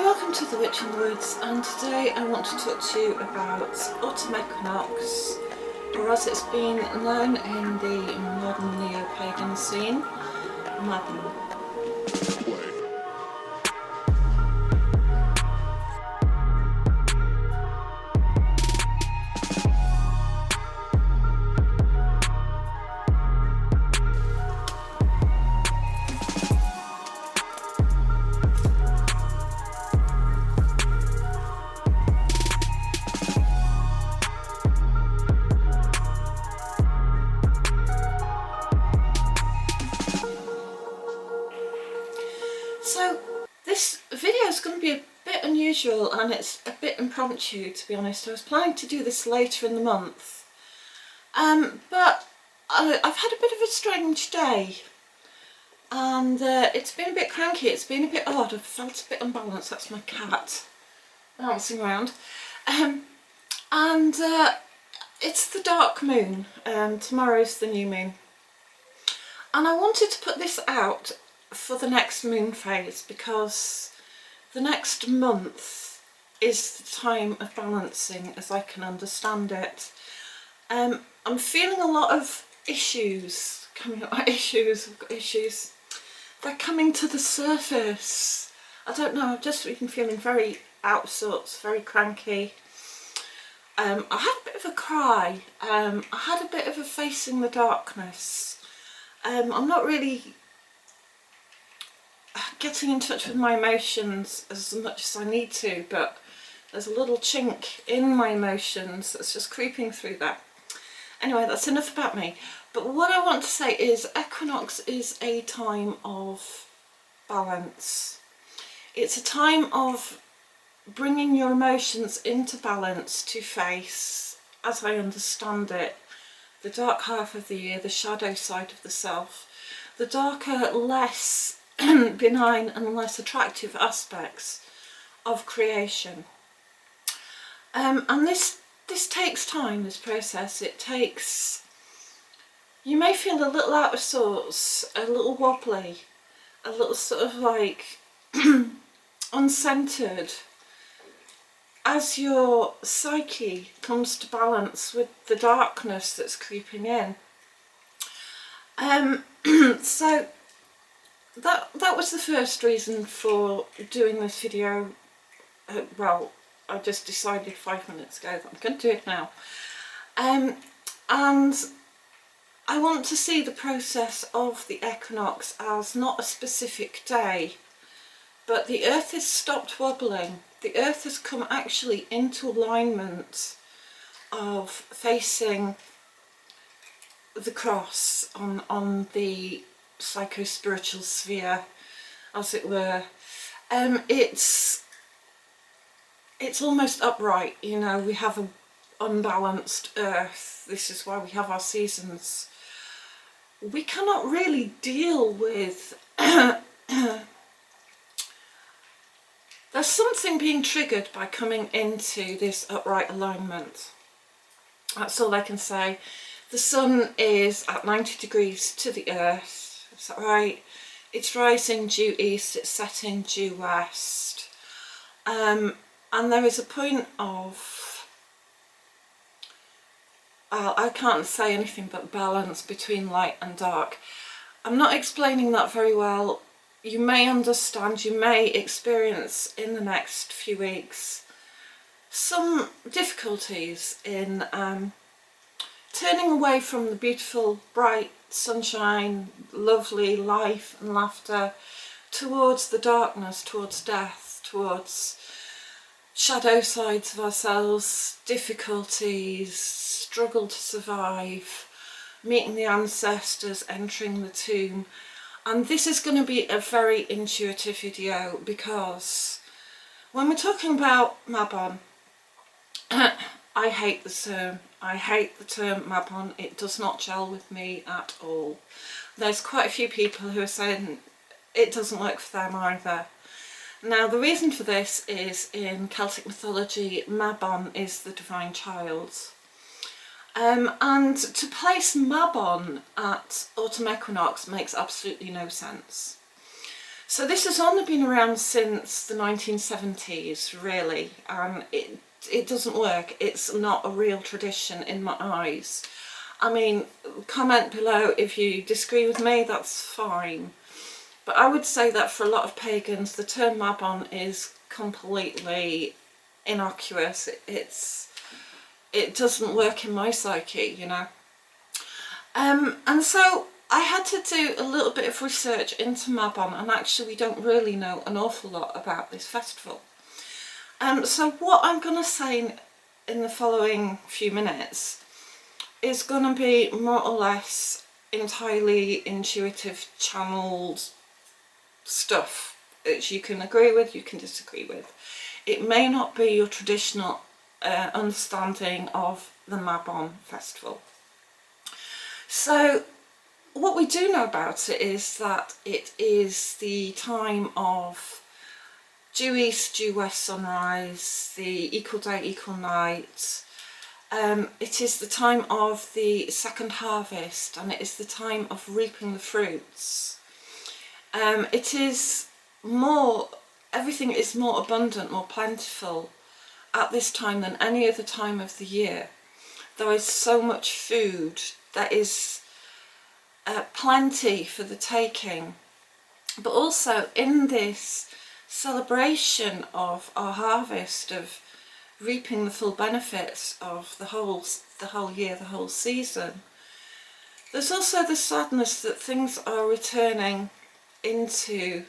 Hi, welcome to The Witch in the Woods, and today I want to talk to you about Autumn Equinox, or as it's been known in the modern neo-pagan scene, Mabon. So this video is going to be a bit unusual and it's a bit impromptu, to be honest. I was planning to do this later in the month, but I've had a bit of a strange day, and it's been a bit cranky, it's been a bit odd, I've felt a bit unbalanced. That's my cat bouncing around. It's the dark moon, tomorrow's the new moon, and I wanted to put this out for the next moon phase because the next month is the time of balancing as I can understand it. I'm feeling a lot of issues coming up. I've got issues. They're coming to the surface. I don't know, I've just been feeling very out of sorts, very cranky. I had a bit of a cry. I had a bit of a facing the darkness. I'm not really getting in touch with my emotions as much as I need to, but there's a little chink in my emotions that's just creeping through there. Anyway, that's enough about me. But what I want to say is equinox is a time of balance. It's a time of bringing your emotions into balance to face, as I understand it, the dark half of the year, the shadow side of the self, the darker, less benign and less attractive aspects of creation. And this takes time, this process. It takes, you may feel a little out of sorts, a little wobbly, a little sort of like uncentered as your psyche comes to balance with the darkness that's creeping in. So that was the first reason for doing this video. Well, I just decided 5 minutes ago that I'm going to do it now. And I want to see the process of the equinox as not a specific day, but the earth has stopped wobbling. The earth has come actually into alignment of facing the cross on the psycho-spiritual sphere, as it were. It's almost upright, you know. We have an unbalanced earth. This is why we have our seasons. We cannot really deal with there's something being triggered by coming into this upright alignment. That's all I can say. The sun is at 90 degrees to the earth, is that right? It's rising due east, it's setting due west. And there is a point of, I can't say anything but balance between light and dark. I'm not explaining that very well. You may understand, you may experience in the next few weeks some difficulties in turning away from the beautiful, bright sunshine, lovely life and laughter, towards the darkness, towards death, towards shadow sides of ourselves, difficulties, struggle to survive, meeting the ancestors, entering the tomb. And this is going to be a very intuitive video because when we're talking about Mabon, I hate the term. I hate the term Mabon. It does not gel with me at all. There's quite a few people who are saying it doesn't work for them either. Now, the reason for this is in Celtic mythology, Mabon is the divine child. And to place Mabon at autumn equinox makes absolutely no sense. So this has only been around since the 1970s, really, and it doesn't work. It's not a real tradition in my eyes. I mean, comment below if you disagree with me, that's fine. But I would say that for a lot of pagans, the term Mabon is completely innocuous. It doesn't work in my psyche, you know. And so I had to do a little bit of research into Mabon, and actually we don't really know an awful lot about this festival. So what I'm going to say in the following few minutes is going to be more or less entirely intuitive, channeled stuff, which you can agree with, you can disagree with. It may not be your traditional understanding of the Mabon festival. So what we do know about it is that it is the time of due east, due west sunrise, the equal day, equal night. It is the time of the second harvest, and it is the time of reaping the fruits. It is more, everything is more abundant, more plentiful at this time than any other time of the year. There is so much food, there is plenty for the taking, but also in this celebration of our harvest, of reaping the full benefits of the whole year, the whole season, there's also the sadness that things are returning into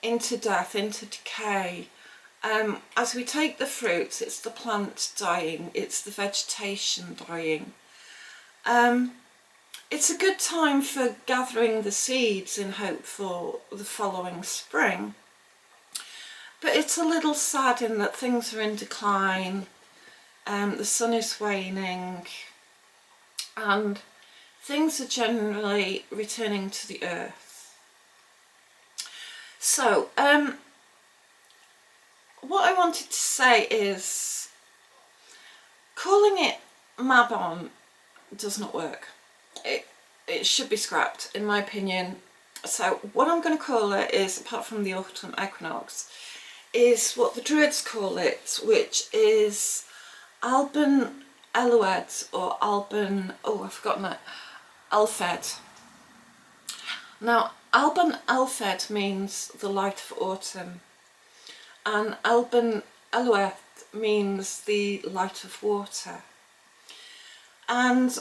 death, into decay. As we take the fruits, it's the plant dying, it's the vegetation dying. It's a good time for gathering the seeds in hope for the following spring, but it's a little sad in that things are in decline, the sun is waning, and things are generally returning to the earth. So, what I wanted to say is, calling it Mabon does not work. It should be scrapped, in my opinion. So what I'm going to call it is, apart from the Autumn Equinox, is what the Druids call it, which is Alban Elued, or Alban, oh I've forgotten it, Elfed. Now Alban Elfed means the light of autumn, and Alban Elued means the light of water. And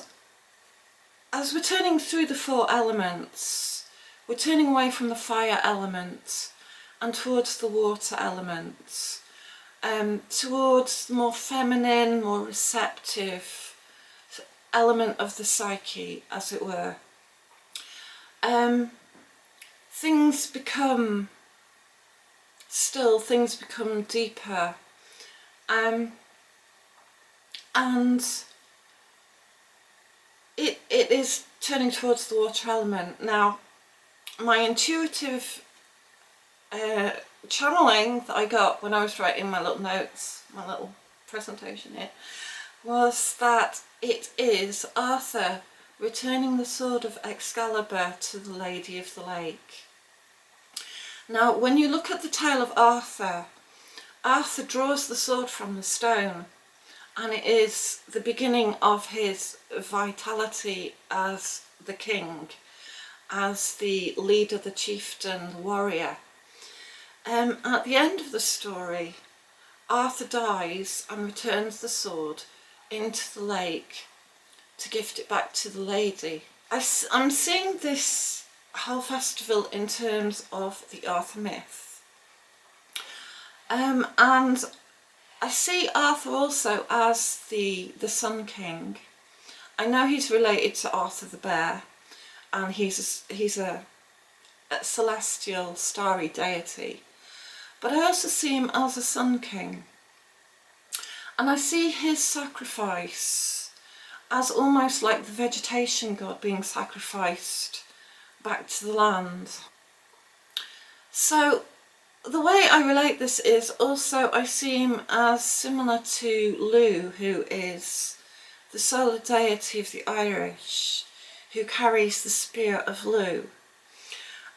as we're turning through the four elements, we're turning away from the fire element and towards the water element, towards the more feminine, more receptive element of the psyche, as it were. Things become still, things become deeper, and it is turning towards the water element. Now, my intuitive channeling that I got when I was writing my little notes, my little presentation here, was that it is Arthur returning the sword of Excalibur to the Lady of the Lake. Now, when you look at the tale of Arthur, Arthur draws the sword from the stone, and it is the beginning of his vitality as the king, as the leader, the chieftain, the warrior. At the end of the story, Arthur dies and returns the sword into the lake to gift it back to the lady. I'm seeing this whole festival in terms of the Arthur myth. And I see Arthur also as the Sun King. I know he's related to Arthur the Bear, and he's a celestial, starry deity. But I also see him as a Sun King. And I see his sacrifice as almost like the vegetation god being sacrificed back to the land. So the way I relate this is also I see him as similar to Lu, who is the solar deity of the Irish, who carries the spear of Lu.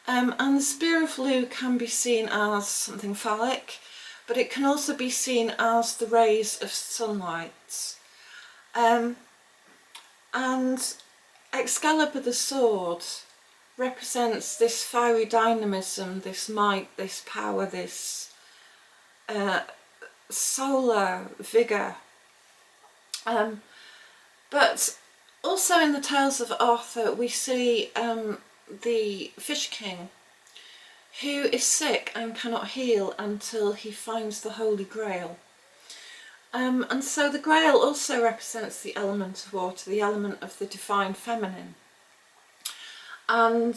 And the spear of Lu can be seen as something phallic, but it can also be seen as the rays of sunlight. And Excalibur the sword represents this fiery dynamism, this might, this power, this solar vigour. But also in the Tales of Arthur we see the Fish King, who is sick and cannot heal until he finds the Holy Grail. And so the Grail also represents the element of water, the element of the divine feminine. And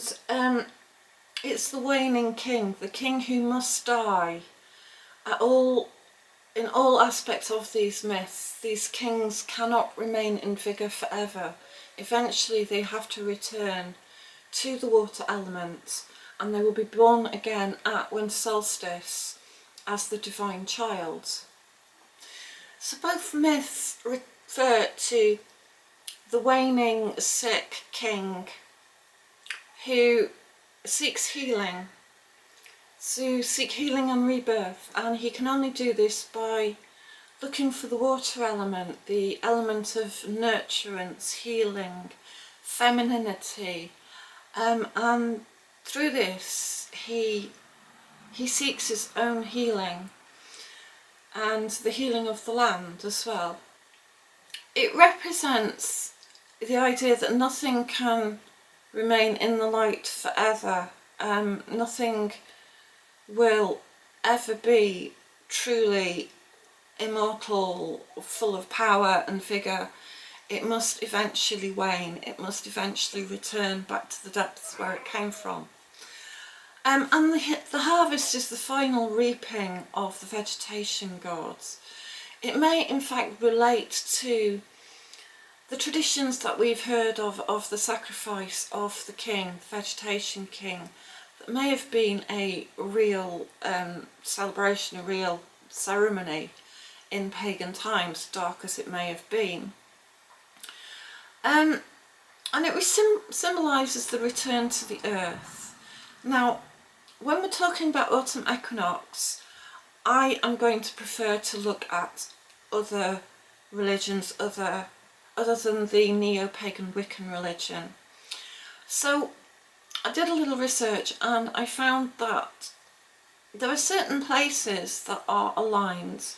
it's the waning king, the king who must die. In all aspects of these myths, these kings cannot remain in vigour forever. Eventually they have to return to the water element, and they will be born again at winter solstice as the divine child. So both myths refer to the waning sick king who seeks healing, to seek healing and rebirth, and he can only do this by looking for the water element, the element of nurturance, healing, femininity, and through this he seeks his own healing and the healing of the land as well. It represents the idea that nothing can remain in the light forever. Nothing will ever be truly immortal, full of power and vigour. It must eventually wane, it must eventually return back to the depths where it came from. And the harvest is the final reaping of the vegetation gods. It may in fact relate to the traditions that we've heard of the sacrifice of the king, the vegetation king, that may have been a real celebration, a real ceremony in pagan times, dark as it may have been. And it symbolises the return to the earth. Now, when we're talking about autumn equinox, I am going to prefer to look at other religions, other than the neo-pagan Wiccan religion. So I did a little research and I found that there are certain places that are aligned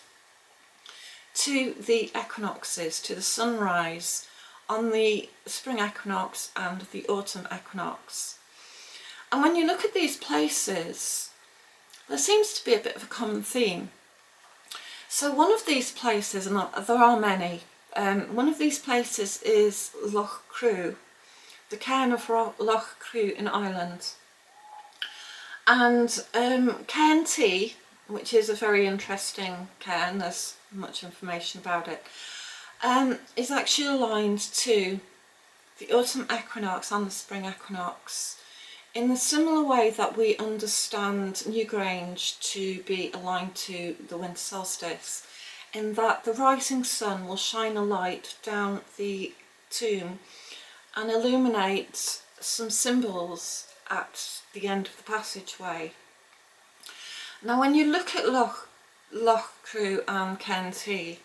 to the equinoxes, to the sunrise on the spring equinox and the autumn equinox. And when you look at these places, there seems to be a bit of a common theme. So one of these places, and there are many, one of these places is Loch, the Cairn of Loch in Ireland. And Cairn tea, which is a very interesting cairn, there's much information about it, is actually aligned to the autumn equinox and the spring equinox in the similar way that we understand Newgrange to be aligned to the winter solstice, in that the rising sun will shine a light down the tomb and illuminate some symbols at the end of the passageway. Now when you look at Loch and Cairn tea,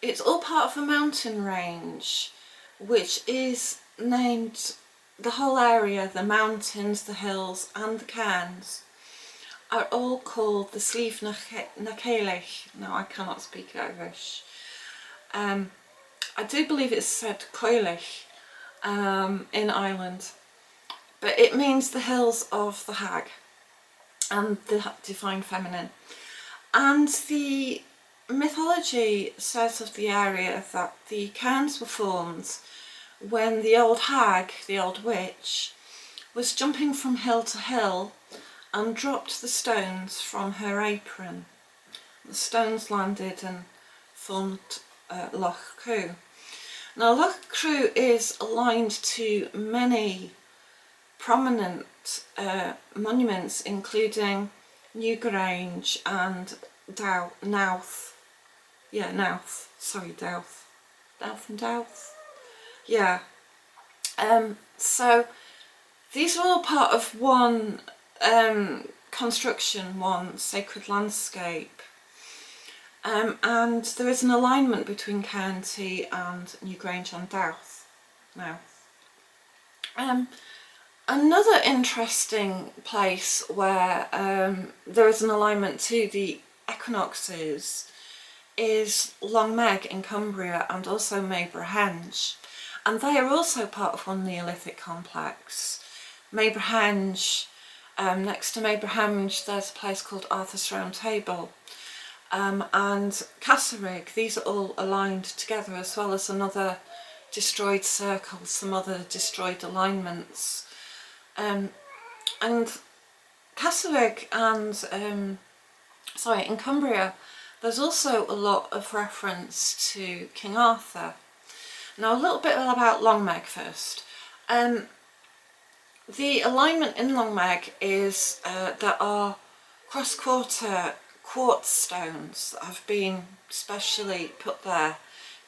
it's all part of a mountain range which is named, the whole area, the mountains, the hills and the cairns are all called the Slieve na Ceilidh. Now I cannot speak Irish. I do believe it's said Coilich in Ireland, but it means the hills of the hag and the divine feminine. And the mythology says of the area that the cairns were formed when the old hag, the old witch, was jumping from hill to hill and dropped the stones from her apron. The stones landed and formed Loch. Now Loch is aligned to many prominent monuments, including Newgrange and Douth and Douth. Yeah. So These are all part of one construction, one sacred landscape. And there is an alignment between Cairn and Newgrange on Douth now. Another interesting place where there is an alignment to the equinoxes is Loch in Cumbria and also Mabon, and they are also part of one Neolithic complex. Mabon, next to Mabon there's a place called Arthur's Round Table, and Cassowrig. These are all aligned together, as well as another destroyed circle, some other destroyed alignments. And Cassowrig and in Cumbria, there's also a lot of reference to King Arthur. Now a little bit about Loch first. The alignment in Loch is there are cross-quarter quartz stones that have been specially put there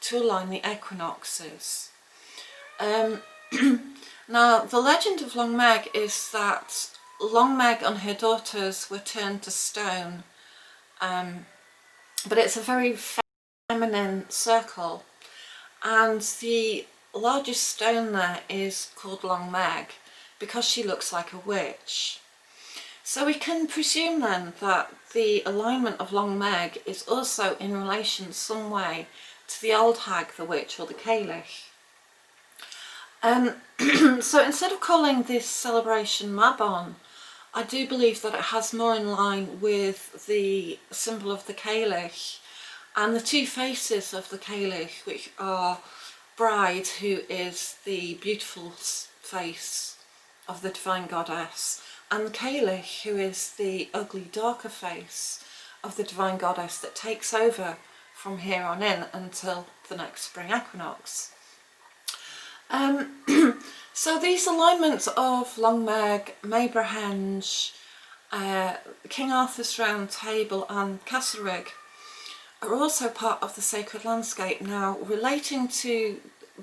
to align the equinoxes. Now the legend of Loch is that Loch and her daughters were turned to stone, but it's a very feminine circle, and the largest stone there is called Loch because she looks like a witch. So we can presume then that the alignment of Loch is also in relation some way to the old hag, the witch, or the Cailleach. So instead of calling this celebration Mabon, I do believe that it has more in line with the symbol of the Cailleach and the two faces of the Cailleach, which are Bride, who is the beautiful face of the divine goddess, and Cailleach, who is the ugly, darker face of the divine goddess that takes over from here on in until the next spring equinox. So these alignments of Loch, Mabon, King Arthur's Round Table and Cassowrig are also part of the sacred landscape. Now, relating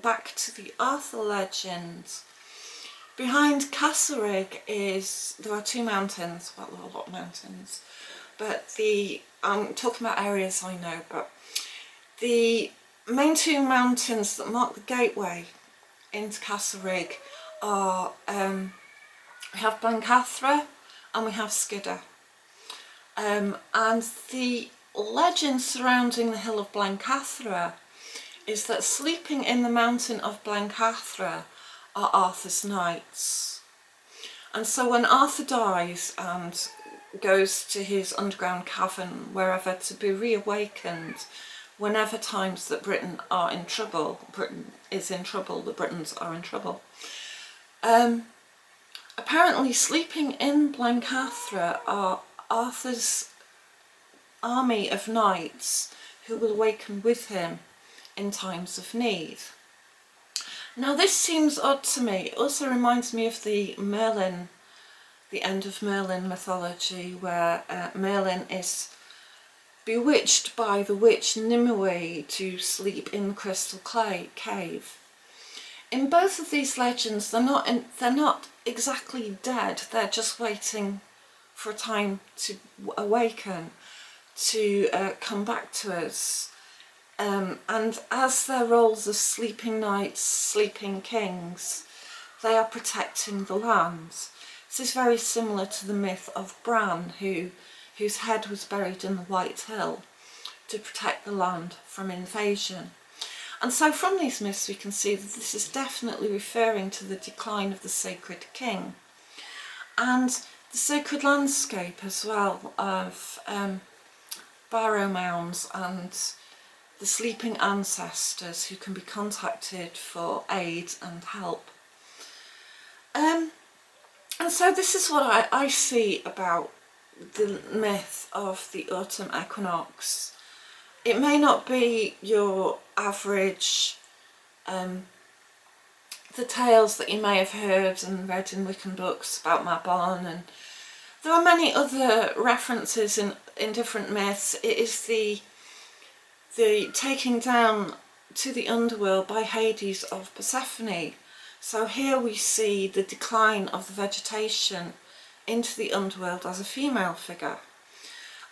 back to the Arthur legend, behind Cassowrig there are two mountains, well, there are a lot of mountains, but I'm talking about areas I know, but the main two mountains that mark the gateway into Cassowrig are, we have Blencathra and we have Skidder. And the legend surrounding the hill of Blencathra is that sleeping in the mountain of Blencathra are Arthur's knights. And so when Arthur dies and goes to his underground cavern, wherever, to be reawakened whenever times that Britain are in trouble, Britain is in trouble, the Britons are in trouble. Apparently sleeping in Blencathra are Arthur's army of knights who will awaken with him in times of need. Now this seems odd to me. It also reminds me of the end of Merlin mythology, where Merlin is bewitched by the witch Nimue to sleep in the crystal cave. In both of these legends, they're not exactly dead. They're just waiting for a time to awaken, to come back to us. And as their roles as sleeping knights, sleeping kings, they are protecting the land. This is very similar to the myth of Bran, whose head was buried in the White Hill to protect the land from invasion. And so from these myths we can see that this is definitely referring to the decline of the sacred king and the sacred landscape as well of barrow mounds and the sleeping ancestors who can be contacted for aid and help. And so this is what I see about the myth of the autumn equinox. It may not be your average, the tales that you may have heard and read in Wiccan books about Mabon, and there are many other references in different myths. It is the taking down to the underworld by Hades of Persephone. So here we see the decline of the vegetation into the underworld as a female figure.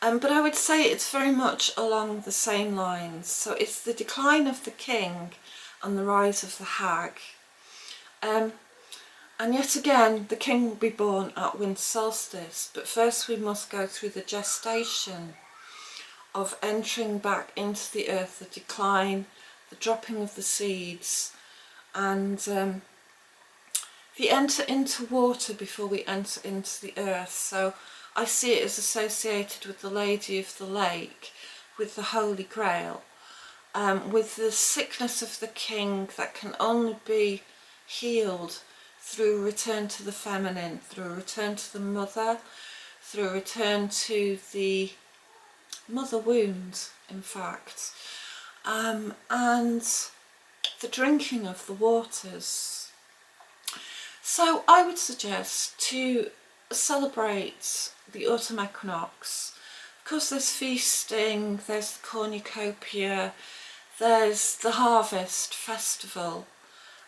But I would say it's very much along the same lines. So it's the decline of the king and the rise of the hag. And yet again, the king will be born at winter solstice, but first we must go through the gestation of entering back into the earth, the decline, the dropping of the seeds, and we enter into water before we enter into the earth. So I see it as associated with the Lady of the Lake, with the Holy Grail, with the sickness of the king that can only be healed through a return to the feminine, through a return to the mother, through a return to the mother wound, in fact, and the drinking of the waters. So I would suggest to celebrate the autumn equinox. Of course, there's feasting, there's the cornucopia, there's the harvest festival,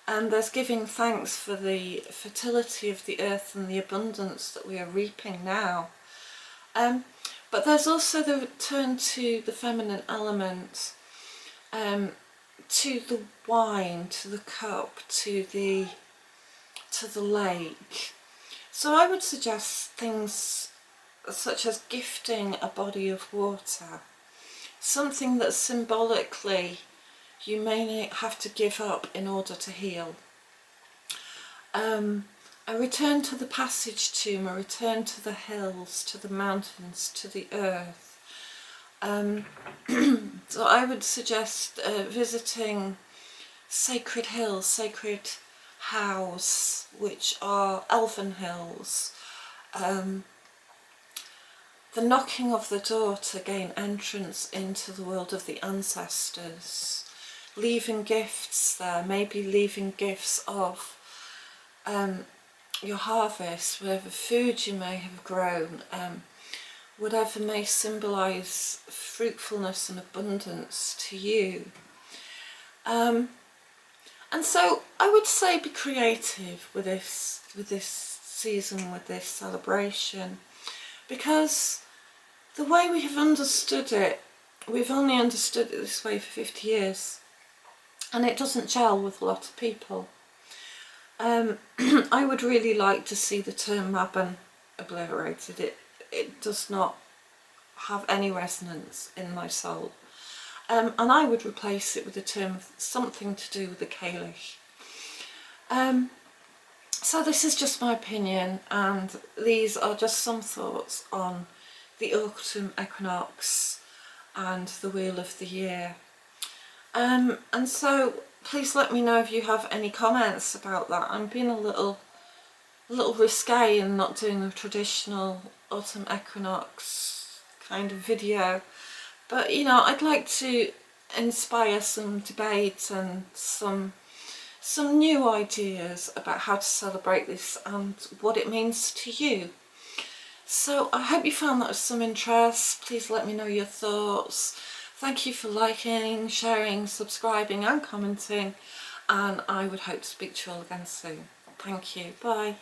and there's giving thanks for the fertility of the earth and the abundance that we are reaping now. But there's also the return to the feminine element, to the wine, to the cup, to the lake. So I would suggest things such as gifting a body of water, something that symbolically you may have to give up in order to heal. A return to the passage tomb, a return to the hills, to the mountains, to the earth. So I would suggest visiting sacred hills, sacred house, which are elven hills. The knocking of the door to gain entrance into the world of the ancestors, leaving gifts there, maybe leaving gifts of your harvest, whatever food you may have grown, whatever may symbolise fruitfulness and abundance to you. And so I would say be creative with this season, with this celebration, because the way we have understood it, we've only understood it this way for 50 years, and it doesn't gel with a lot of people. I would really like to see the term Mabon obliterated. It does not have any resonance in my soul. And I would replace it with a term something to do with the Cairn. So this is just my opinion, and these are just some thoughts on the autumn equinox and the wheel of the year. And so please let me know if you have any comments about that. I'm being a little risque in not doing a traditional autumn equinox kind of video, but you know, I'd like to inspire some debate and some new ideas about how to celebrate this and what it means to you. So I hope you found that of some interest. Please let me know your thoughts. Thank you for liking, sharing, subscribing and commenting, and I would hope to speak to you all again soon. Thank you. Bye.